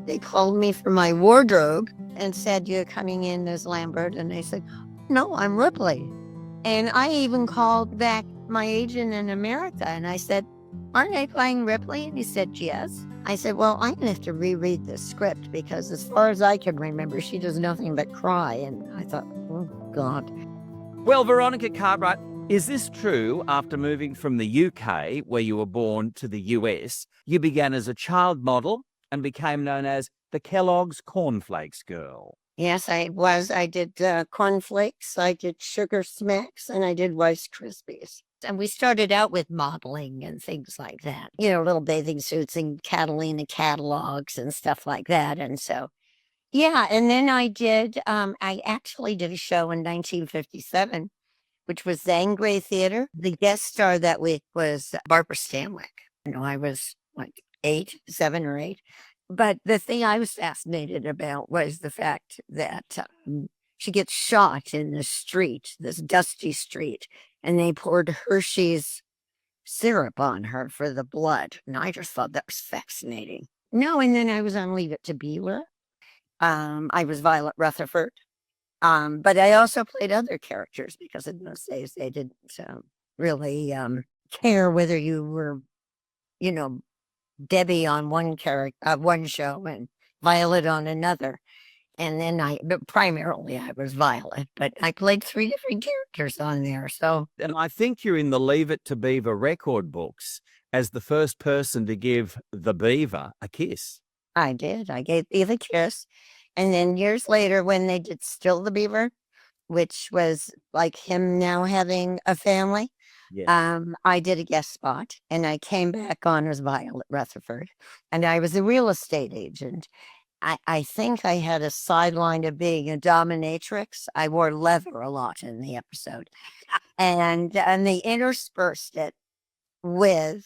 They called me for my wardrobe and said, "You're coming in as Lambert." And they said, "No, I'm Ripley." And I even called back my agent in America and I said, "Aren't they playing Ripley?" And he said, "Yes." I said, "Well, I'm going to have to reread the script because as far as I can remember, she does nothing but cry." And I thought, oh, God. Well, Veronica Cartwright, is this true? After moving from the UK, where you were born, to the US, you began as a child model and became known as the Kellogg's Cornflakes Girl. Yes, I was. I did cornflakes, I did sugar smacks, and I did Rice Krispies. And we started out with modeling and things like that, little bathing suits and Catalina catalogs and stuff like that. And so, yeah. And then I actually did a show in 1957, which was the Angray Theater. The guest star that week was Barbara Stanwyck. I was like 7 or 8. But the thing I was fascinated about was the fact that she gets shot in the street, this dusty street, and they poured Hershey's syrup on her for the blood. And I just thought that was fascinating. No, and then I was on Leave It to Beaver. I was Violet Rutherford. But I also played other characters because in those days they didn't really care whether you were, you know, Debbie on one show and Violet on another. And then but primarily I was Violet, but I played 3 different characters on there. So, And I think you're in the Leave It to Beaver record books as the first person to give the beaver a kiss. I did. I gave Beaver a kiss. And then years later, when they did Still the Beaver, which was like him now having a family, I did a guest spot and I came back on as Violet Rutherford. And I was a real estate agent. I think I had a sideline of being a dominatrix. I wore leather a lot in the episode. And they interspersed it with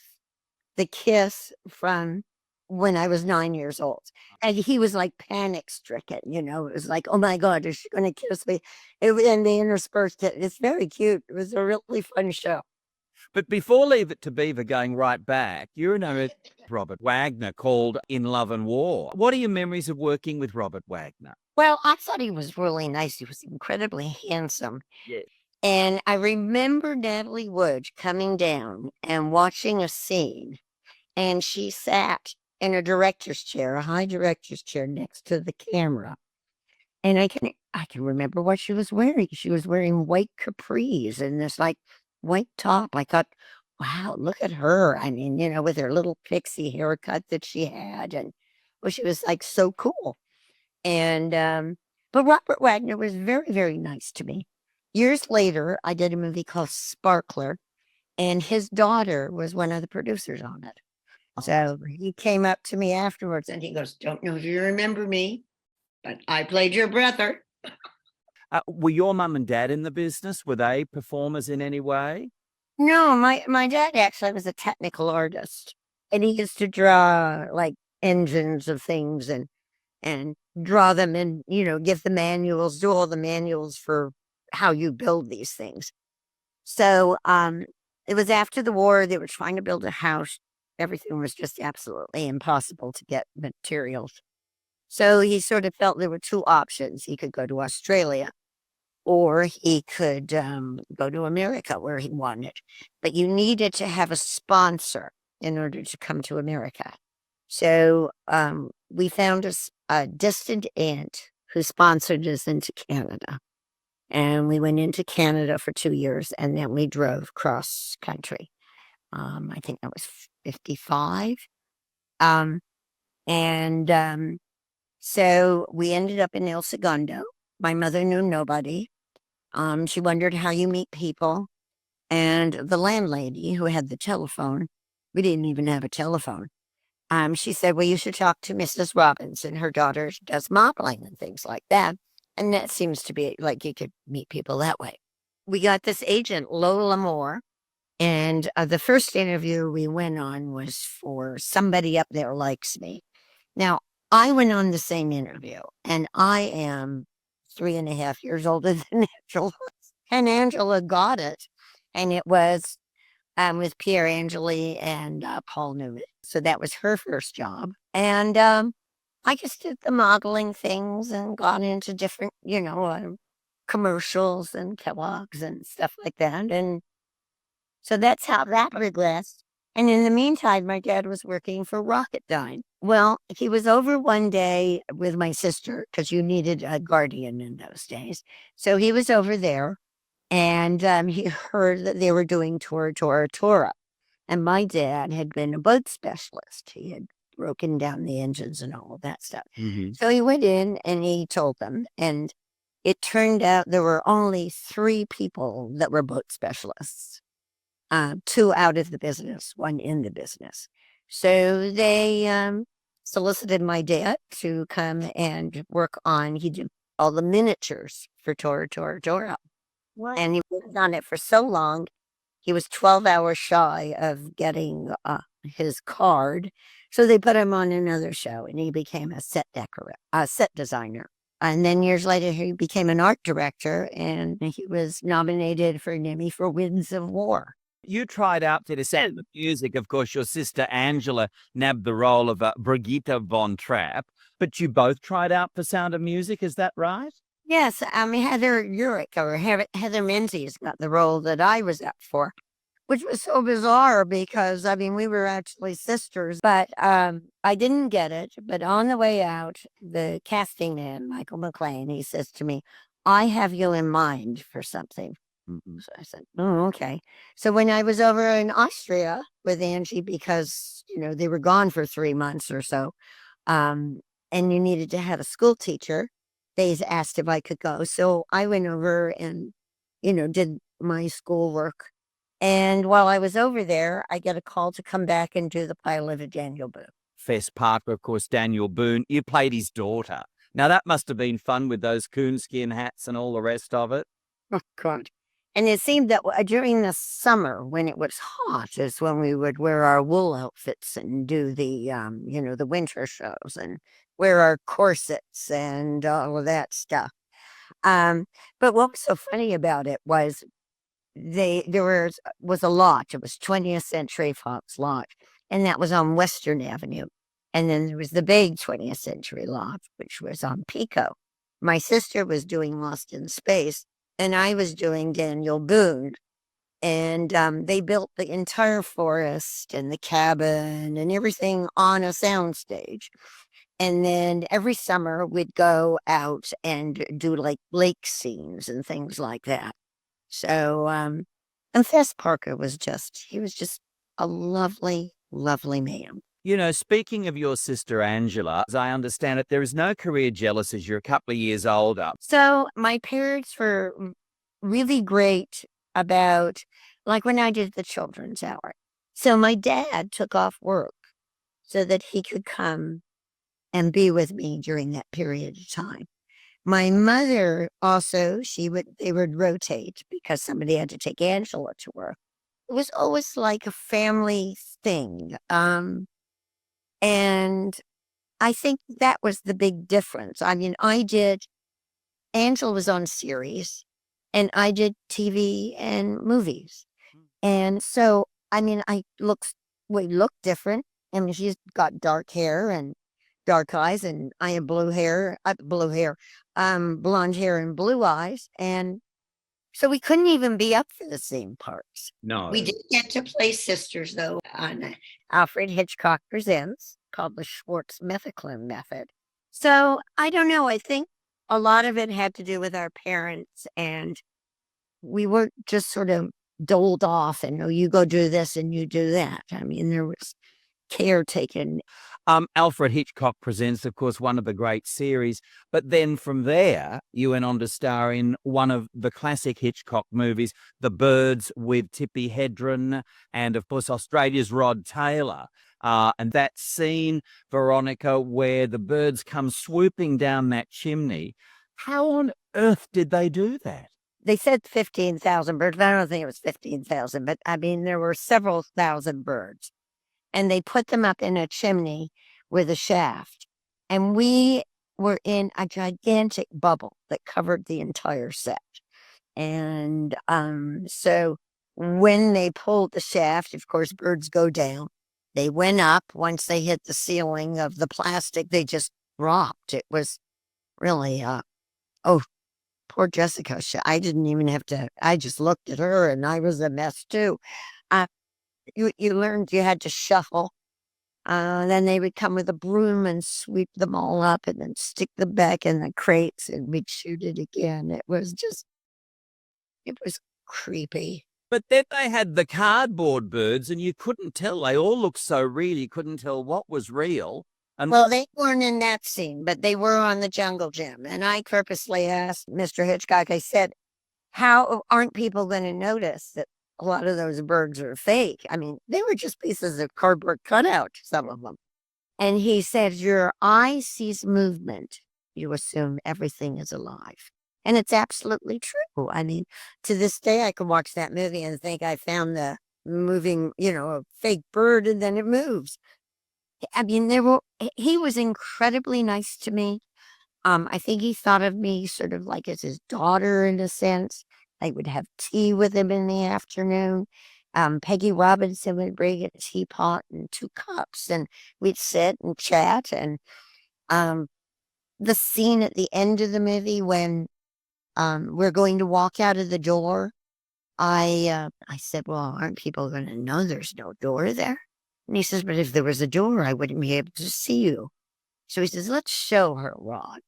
the kiss from when I was 9 years old. And he was like panic stricken, it was like, oh my God, is she going to kiss me? And they interspersed it. It's very cute. It was a really fun show. But before Leave It to Beaver, going right back, you know Robert Wagner, called In Love and War. What are your memories of working with Robert Wagner? Well, I thought he was really nice. He was incredibly handsome. Yes. And I remember Natalie Wood coming down and watching a scene, and she sat in a director's chair, a high director's chair next to the camera. And I can remember what she was wearing. She was wearing white capris and this like white top. I thought, wow, look at her. I mean, with her little pixie haircut that she had. And well, she was like so cool. And but Robert Wagner was very, very nice to me. Years later, I did a movie called Sparkler, and his daughter was one of the producers on it. So he came up to me afterwards and he goes, "Don't know if you remember me, but I played your brother." Were your mum and dad in the business? Were they performers in any way? No, my dad actually was a technical artist, and he used to draw like engines of things and draw them and give the manuals, do all the manuals for how you build these things. So it was after the war. They were trying to build a house. Everything was just absolutely impossible to get materials. So he sort of felt there were 2 options. He could go to Australia or he could go to America where he wanted. But you needed to have a sponsor in order to come to America. So we found a distant aunt who sponsored us into Canada. And we went into Canada for 2 years, and then we drove cross country. I think that was 55. So we ended up in El Segundo. My mother knew nobody. She wondered how you meet people. And the landlady who had the telephone, we didn't even have a telephone. She said, well, you should talk to Mrs. Robinson. Her daughter does modeling and things like that. And that seems to be like you could meet people that way. We got this agent, Lola Moore. And the first interview we went on was for Somebody Up There Likes Me. Now, I went on the same interview, and I am 3.5 years older than Angela. And Angela got it. And it was with Pierre Angeli and Paul Newman. So that was her first job. And I just did the modeling things and got into different, commercials and Kellogg's and stuff like that. And so that's how that progressed. And in the meantime, my dad was working for Rocketdyne. Well, he was over one day with my sister because you needed a guardian in those days. So he was over there and he heard that they were doing Tora Tora Tora. And my dad had been a boat specialist. He had broken down the engines and all of that stuff. Mm-hmm. So he went in and he told them. And it turned out there were only 3 people that were boat specialists. 2 out of the business, 1 in the business. So they solicited my dad to come and work on, he did all the miniatures for Tora Tora Tora. And he worked on it for so long, he was 12 hours shy of getting his card. So they put him on another show and he became a set designer. And then years later, he became an art director and he was nominated for an Emmy for Winds of War. You tried out for the Sound of Music. Of course, your sister Angela nabbed the role of Brigitte von Trapp, but you both tried out for Sound of Music. Is that right? Yes, Heather Urich or Heather Menzies got the role that I was up for, which was so bizarre because, we were actually sisters, but I didn't get it. But on the way out, the casting man, Michael McLean, he says to me, I have you in mind for something. Mm-hmm. So I said, oh, okay. So when I was over in Austria with Angie, because, they were gone for 3 months or so, and you needed to have a school teacher, they asked if I could go. So I went over and, did my schoolwork. And while I was over there, I get a call to come back and do the pilot of Daniel Boone. Fess Parker, of course, Daniel Boone. You played his daughter. Now, that must have been fun with those coonskin hats and all the rest of it. Oh, God. And it seemed that during the summer, when it was hot, is when we would wear our wool outfits and do the, the winter shows and wear our corsets and all of that stuff. But what was so funny about it was there was a lodge. It was 20th Century Fox Lodge, and that was on Western Avenue. And then there was the big 20th Century Lodge, which was on Pico. My sister was doing Lost in Space, and I was doing Daniel Boone. And they built the entire forest and the cabin and everything on a soundstage. And then every summer we'd go out and do like lake scenes and things like that. So, and Fess Parker he was just a lovely, lovely man. Speaking of your sister Angela, as I understand it, there is no career jealous as you're a couple of years older. So my parents were really great about, like when I did the children's hour. So my dad took off work so that he could come and be with me during that period of time. My mother also, they would rotate because somebody had to take Angela to work. It was always like a family thing. And I think that was the big difference. Angela was on series and I did TV and movies. And so, we look different. She's got dark hair and dark eyes, and I have blonde hair and blue eyes. And so we couldn't even be up for the same parts. No. We did get to play sisters, though, on Alfred Hitchcock Presents, called the Schwartz Methicillin Method. So I don't know. I think a lot of it had to do with our parents, and we weren't just sort of doled off and, oh, you go do this and you do that. There was care taken. Alfred Hitchcock Presents, of course, one of the great series. But then from there, you went on to star in one of the classic Hitchcock movies, The Birds, with Tippi Hedren and, of course, Australia's Rod Taylor. And that scene, Veronica, where the birds come swooping down that chimney. How on earth did they do that? They said 15,000 birds, but I don't think it was 15,000. But there were several thousand birds. And they put them up in a chimney with a shaft. And we were in a gigantic bubble that covered the entire set. And so when they pulled the shaft, of course, birds go down. They went up. Once they hit the ceiling of the plastic, they just dropped. It was really, oh, poor Jessica. I didn't even have to, I just looked at her and I was a mess too. Uh, you learned you had to shuffle. Then they would come with a broom and sweep them all up and then stick them back in the crates and we'd shoot it again. It was creepy. But then they had the cardboard birds, and you couldn't tell. They all looked so real, you couldn't tell what was real. And Well, they weren't in that scene, but they were on the jungle gym. And I purposely asked Mr. Hitchcock, I said, how aren't people going to notice that a lot of those birds are fake? I mean, they were just pieces of cardboard cutout, some of them. And he said, your eye sees movement. You assume everything is alive. And it's absolutely true. I mean, to this day, I can watch that movie and think I found the moving, a fake bird and then it moves. I mean, he was incredibly nice to me. I think he thought of me sort of like as his daughter in a sense. I would have tea with him in the afternoon. Peggy Robinson would bring a teapot and 2 cups, and we'd sit and chat. And the scene at the end of the movie when we're going to walk out of the door, I said, well, aren't people going to know there's no door there? And he says, but if there was a door, I wouldn't be able to see you. So he says, let's show her, Rod.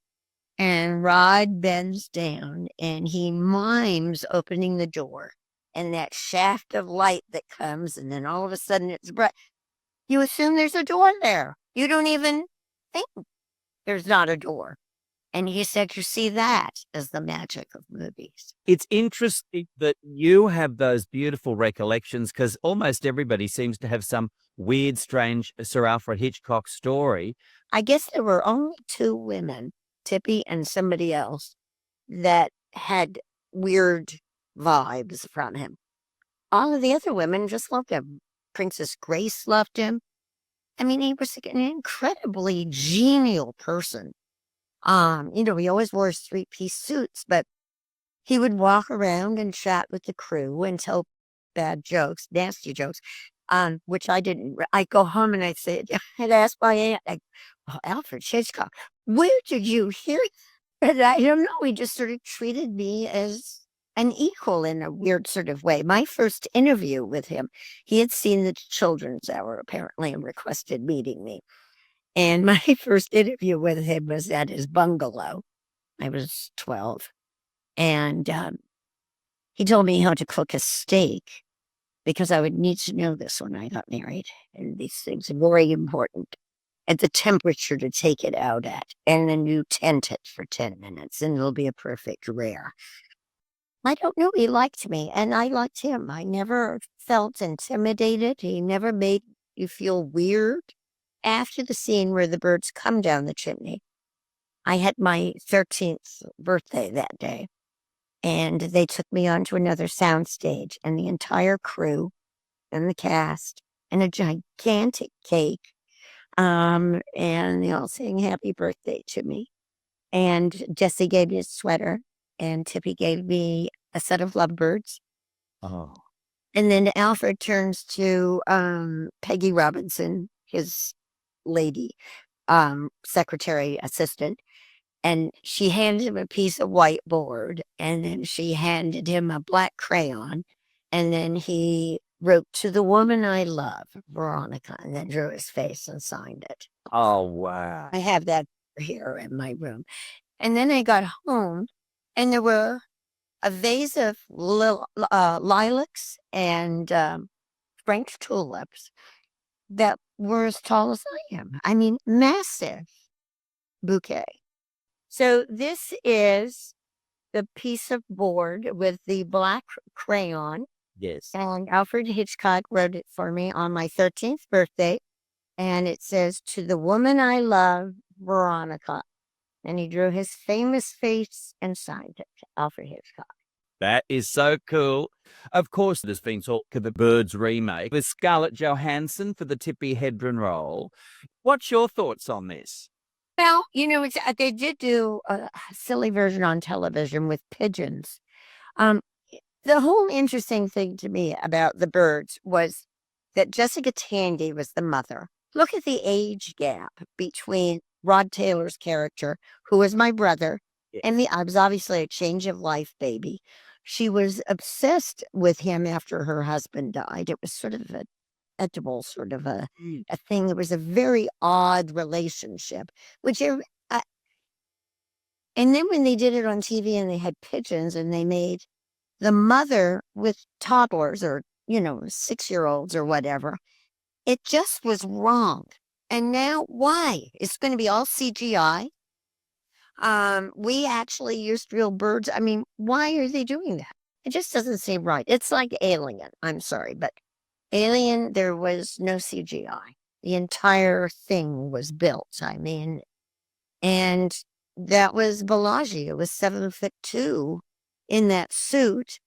And Rod bends down and he mimes opening the door and that shaft of light that comes, and then all of a sudden it's bright. You assume there's a door there. You don't even think there's not a door. And he said, you see, that is the magic of movies. it's interesting that you have those beautiful recollections, because almost everybody seems to have some weird, strange Sir Alfred Hitchcock story. I guess there were only 2 women, Tippy and somebody else, that had weird vibes from him. All of the other women just loved him. Princess Grace loved him. I mean, he was an incredibly genial person. He always wore his 3-piece suits, but he would walk around and chat with the crew and tell bad jokes, nasty jokes, which I didn't. I'd go home and I'd say, I'd ask my aunt, Alfred Hitchcock, where did you hear that? And I don't know. He just sort of treated me as an equal in a weird sort of way. My first interview with him, he had seen the Children's Hour apparently and requested meeting me. And my first interview with him was at his bungalow. I was 12. And he told me how to cook a steak because I would need to know this when I got married. And these things are very important. At the temperature to take it out at. And then you tent it for 10 minutes and it'll be a perfect rare. I don't know. He liked me and I liked him. I never felt intimidated. He never made you feel weird. After the scene where the birds come down the chimney, I had my 13th birthday that day, and they took me onto another soundstage, and the entire crew and the cast and a gigantic cake, and they all sang happy birthday to me. And Jesse gave me a sweater, and Tippy gave me a set of lovebirds. Oh. And then Alfred turns to Peggy Robinson, his lady, secretary assistant, and she handed him a piece of whiteboard, and then she handed him a black crayon, and then he wrote, to the woman I love, Veronica, and then drew his face and signed it. Oh, wow. I have that here in my room. And then I got home and there were a vase of lilacs and French tulips that were as tall as I am. I mean, massive bouquet. So this is the piece of board with the black crayon. Yes. And Alfred Hitchcock wrote it for me on my 13th birthday. And it says, to the woman I love, Veronica. And he drew his famous face and signed it, Alfred Hitchcock. That is so cool. Of course, there's been talk of the Birds remake with Scarlett Johansson for the Tippi Hedren role. What's your thoughts on this? Well, they did do a silly version on television with pigeons. The whole interesting thing to me about the Birds was that Jessica Tandy was the mother. Look at the age gap between Rod Taylor's character, who was my brother. Yeah. And I was obviously a change of life baby. She was obsessed with him after her husband died. It was sort of a edible sort of a thing. It was a very odd relationship, which and then when they did it on TV and they had pigeons and they made the mother with toddlers or, 6-year-olds or whatever, it just was wrong. And now why? It's going to be all CGI. We actually used real birds. I mean, why are they doing that? It just doesn't seem right. It's like Alien. I'm sorry, but Alien, there was no CGI. The entire thing was built. I mean, and that was Bellagio. It was 7'2" in that suit.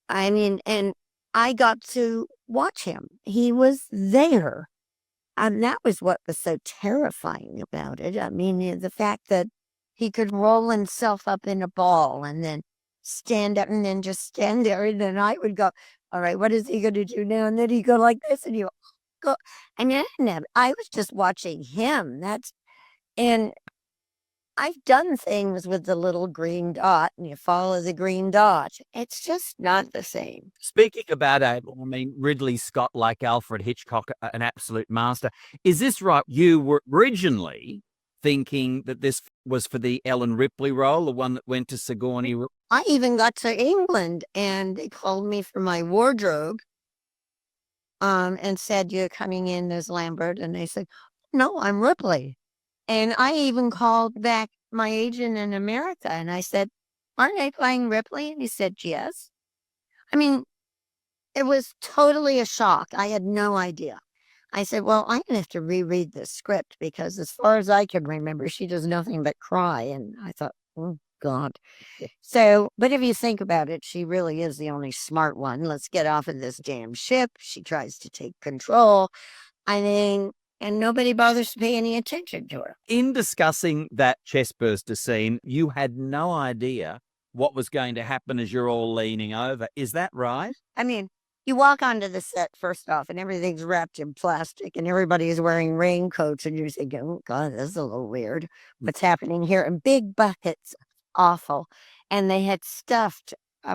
I mean, and I got to watch him. He was there. And that was what was so terrifying about it. I mean, the fact that he could roll himself up in a ball and then stand up and then just stand there. And then I would go, all right, what is he going to do now? And then he'd go like this and you go. And then I was just watching him. And I've done things with the little green dot and you follow the green dot. It's just not the same. Speaking about Abel, I mean, Ridley Scott, like Alfred Hitchcock, an absolute master. Is this right? You were originally thinking that this was for the Ellen Ripley role, the one that went to Sigourney? I even got to England and they called me for my wardrobe and said, you're coming in as Lambert. And they said, no, I'm Ripley. And I even called back my agent in America and I said, aren't I playing Ripley? And he said, yes. I mean, it was totally a shock. I had no idea. I said, well, I'm going to have to reread the script because as far as I can remember, she does nothing but cry. And I thought, oh, God. So, but if you think about it, she really is the only smart one. Let's get off of this damn ship. She tries to take control. I mean, and nobody bothers to pay any attention to her. In discussing that chestburster scene, you had no idea what was going to happen as you're all leaning over. Is that right? I mean, you walk onto the set first off and everything's wrapped in plastic and everybody's wearing raincoats and you're thinking, oh God, this is a little weird. What's happening here? And big buckets, awful. And they had stuffed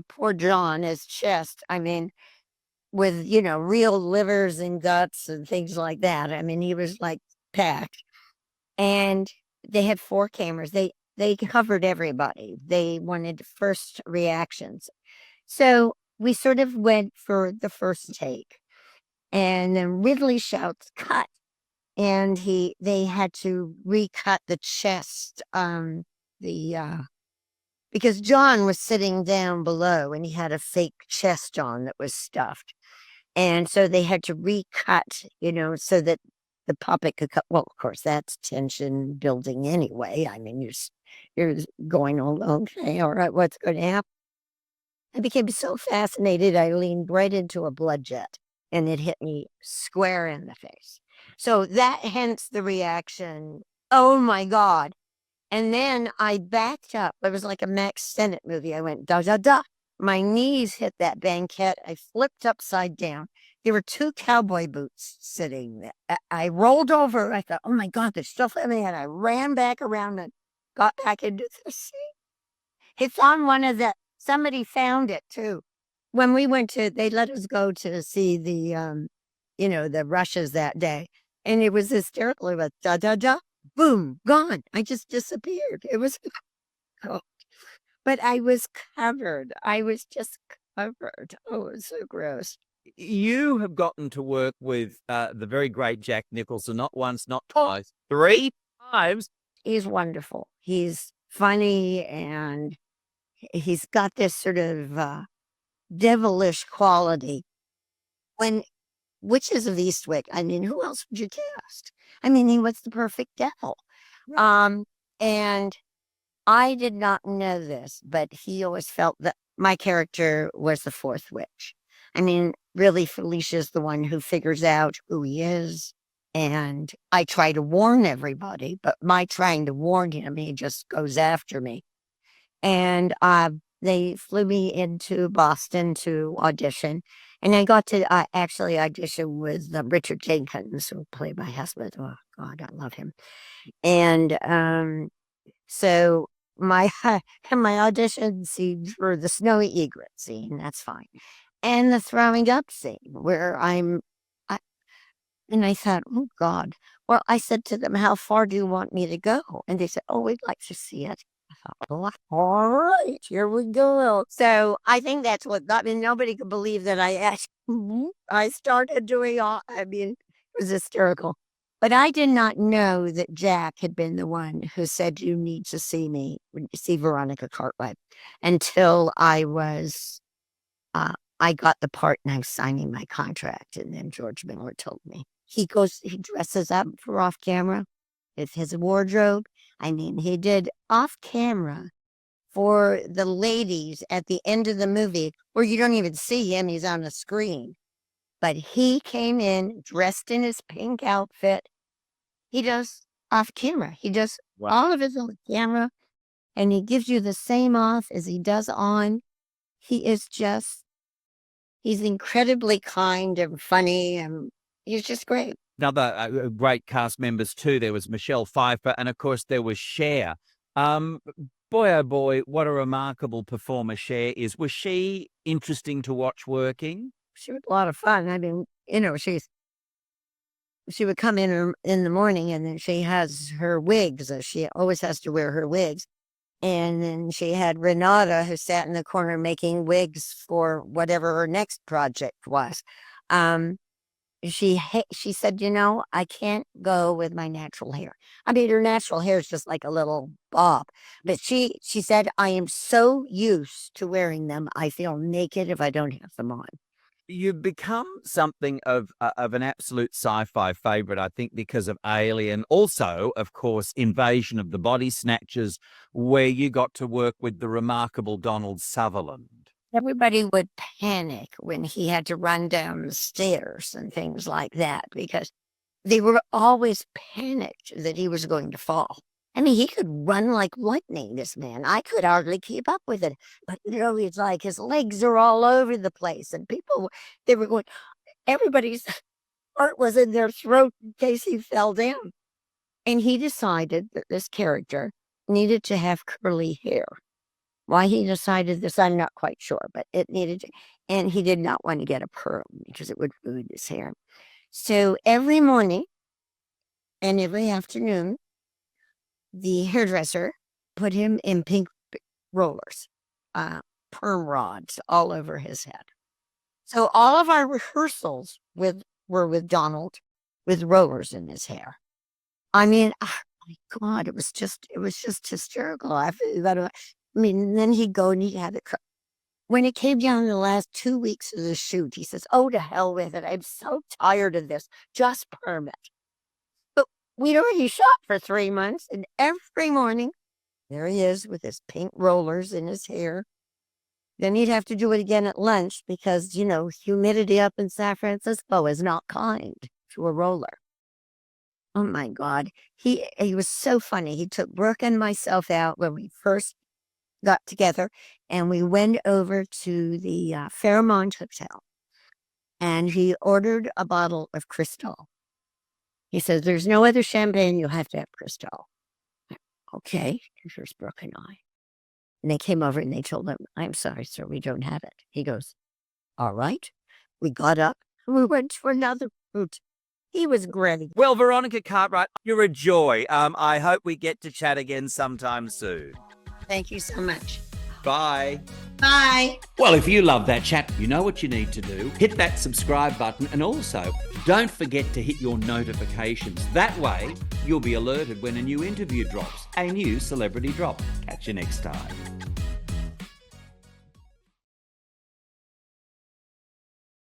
poor John, his chest. I mean, with, real livers and guts and things like that. I mean, he was like packed. And they had 4 cameras. They covered everybody. They wanted first reactions. So we sort of went for the first take. And then Ridley shouts, cut. And they had to recut the chest, because John was sitting down below and he had a fake chest on that was stuffed. And so they had to recut, so that the puppet could cut. Well, of course, that's tension building anyway. I mean, you're going, oh, okay, all right, what's going to happen? I became so fascinated, I leaned right into a blood jet and it hit me square in the face. So that, hence the reaction, oh my God. And then I backed up. It was like a Max Sennett movie. I went, da, da, da. My knees hit that banquette. I flipped upside down. There were 2 cowboy boots sitting there. I rolled over. I thought, oh my God, there's stuff in me. And I ran back around and got back into the seat. It's on one of the, somebody found it too. When we went they let us go to see the, the rushes that day. And it was hysterical. It was da, da, da, boom, gone. I just disappeared. It was, oh. But I was covered. I was just covered. Oh, it was so gross. You have gotten to work with the very great Jack Nicholson, not once, not twice, 3 times. He's wonderful. He's funny and he's got this sort of devilish quality. When Witches of Eastwick, I mean, who else would you cast? I mean, he was the perfect devil. Right. And I did not know this, but he always felt that my character was the 4th witch. I mean, really, Felicia's the one who figures out who he is. And I try to warn everybody, but my trying to warn him, he just goes after me. And they flew me into Boston to audition. And I got to actually audition with Richard Jenkins, who played my husband. Oh, God, I love him. And so my my audition scenes were the snowy egret scene, that's fine, and the throwing up scene where and I thought, oh God. Well, I said to them, how far do you want me to go? And they said, oh, we'd like to see it. I thought, oh, all right, here we go. So I think that's what got me. Nobody could believe that I started doing all, I mean, it was hysterical. But I did not know that Jack had been the one who said, you need to see Veronica Cartwright until I got the part and I was signing my contract. And then George Miller told me. He dresses up for off camera with his wardrobe. I mean, he did off camera for the ladies at the end of the movie where you don't even see him. He's on the screen. But he came in dressed in his pink outfit. He does off camera. He does all of his on camera. And he gives you the same off as he does on. He's incredibly kind and funny, and he's just great. Another great cast members too. There was Michelle Pfeiffer, and of course there was Cher. Boy, oh boy, what a remarkable performer Cher is. Was she interesting to watch working? She was a lot of fun. I mean, she would come in the morning, and then she has her wigs. She always has to wear her wigs. And then she had Renata, who sat in the corner making wigs for whatever her next project was. She said, I can't go with my natural hair. I mean, her natural hair is just like a little bob. But she said, I am so used to wearing them, I feel naked if I don't have them on. You've become something of an absolute sci-fi favorite, I think, because of Alien. Also, of course, Invasion of the Body Snatchers, where you got to work with the remarkable Donald Sutherland. Everybody would panic when he had to run down the stairs and things like that, because they were always panicked that he was going to fall. I mean, he could run like lightning, this man. I could hardly keep up with it. But, it's like his legs are all over the place. And they were going, everybody's heart was in their throat in case he fell down. And he decided that this character needed to have curly hair. Why he decided this, I'm not quite sure, but it needed to. And he did not want to get a perm because it would ruin his hair. So every morning and every afternoon, the hairdresser put him in pink rollers, perm rods all over his head. So all of our rehearsals were with Donald with rollers in his hair. I mean, oh my God, it was just hysterical. Then he'd go and he'd have it. When it came down to the last 2 weeks of the shoot, he says, oh, to hell with it. I'm so tired of this. Just perm it. We'd already shot for 3 months, and every morning, there he is with his pink rollers in his hair. Then he'd have to do it again at lunch because, humidity up in San Francisco is not kind to a roller. Oh, my God. He was so funny. He took Brooke and myself out when we first got together, and we went over to the Fairmont Hotel, and he ordered a bottle of Cristal. He says, there's no other champagne. You have to have Cristal. Okay, here's Brooke and I. And they came over and they told him, I'm sorry, sir, we don't have it. He goes, all right. We got up and we went to another route. He was great. Well, Veronica Cartwright, you're a joy. I hope we get to chat again sometime soon. Thank you so much. Bye. Bye. Well, if you love that chat, you know what you need to do. Hit that subscribe button, and also don't forget to hit your notifications. That way, you'll be alerted when a new interview drops, a new celebrity drop. Catch you next time.